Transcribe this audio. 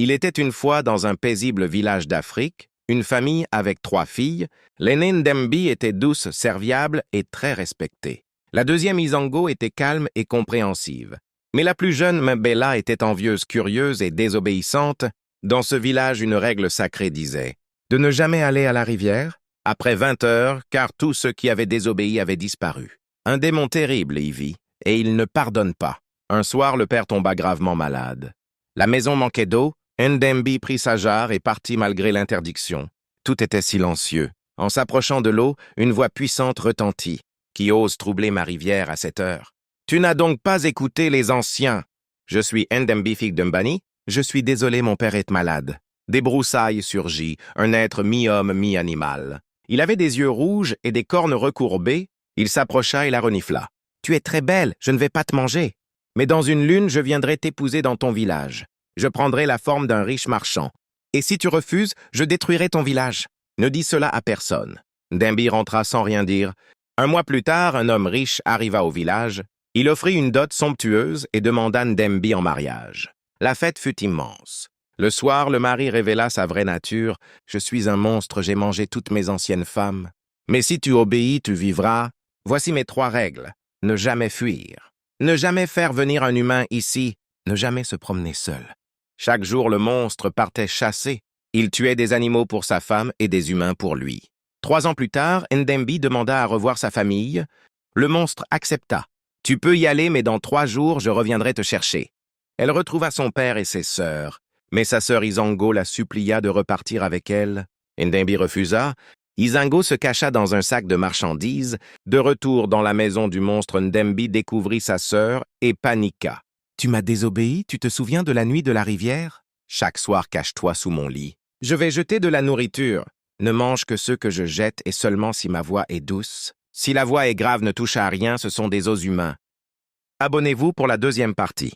Il était une fois dans un paisible village d'Afrique, une famille avec 3 filles. L'aînée Ndembi était douce, serviable et très respectée. La deuxième Isango était calme et compréhensive. Mais la plus jeune Mbella était envieuse, curieuse et désobéissante. Dans ce village, une règle sacrée disait de ne jamais aller à la rivière après 20 heures, car tous ceux qui avaient désobéi avaient disparu. Un démon terrible y vit, et il ne pardonne pas. Un soir, le père tomba gravement malade. La maison manquait d'eau. Ndembi prit sa jarre et partit malgré l'interdiction. Tout était silencieux. En s'approchant de l'eau, une voix puissante retentit. « Qui ose troubler ma rivière à cette heure? Tu n'as donc pas écouté les anciens. Je suis Ndembi, fille de Mbani. Je suis désolé, mon père est malade. » Des broussailles surgit, un être mi-homme, mi-animal. Il avait des yeux rouges et des cornes recourbées. Il s'approcha et la renifla. « Tu es très belle, je ne vais pas te manger. Mais dans une lune, je viendrai t'épouser dans ton village. Je prendrai la forme d'un riche marchand. Et si tu refuses, je détruirai ton village. Ne dis cela à personne. » Ndembi rentra sans rien dire. Un mois plus tard, un homme riche arriva au village. Il offrit une dot somptueuse et demanda Ndembi en mariage. La fête fut immense. Le soir, le mari révéla sa vraie nature. « Je suis un monstre, j'ai mangé toutes mes anciennes femmes. Mais si tu obéis, tu vivras. Voici mes 3 règles. Ne jamais fuir. Ne jamais faire venir un humain ici. Ne jamais se promener seul. » Chaque jour, le monstre partait chasser. Il tuait des animaux pour sa femme et des humains pour lui. 3 ans plus tard, Ndembi demanda à revoir sa famille. Le monstre accepta. « Tu peux y aller, mais dans 3 jours, je reviendrai te chercher. » Elle retrouva son père et ses sœurs, mais sa sœur Isango la supplia de repartir avec elle. Ndembi refusa. Isango se cacha dans un sac de marchandises. De retour dans la maison du monstre, Ndembi découvrit sa sœur et paniqua. « Tu m'as désobéi, tu te souviens de la nuit de la rivière? Chaque soir, cache-toi sous mon lit. Je vais jeter de la nourriture. Ne mange que ceux que je jette et seulement si ma voix est douce. Si la voix est grave, ne touche à rien, ce sont des os humains. » Abonnez-vous pour la 2e partie.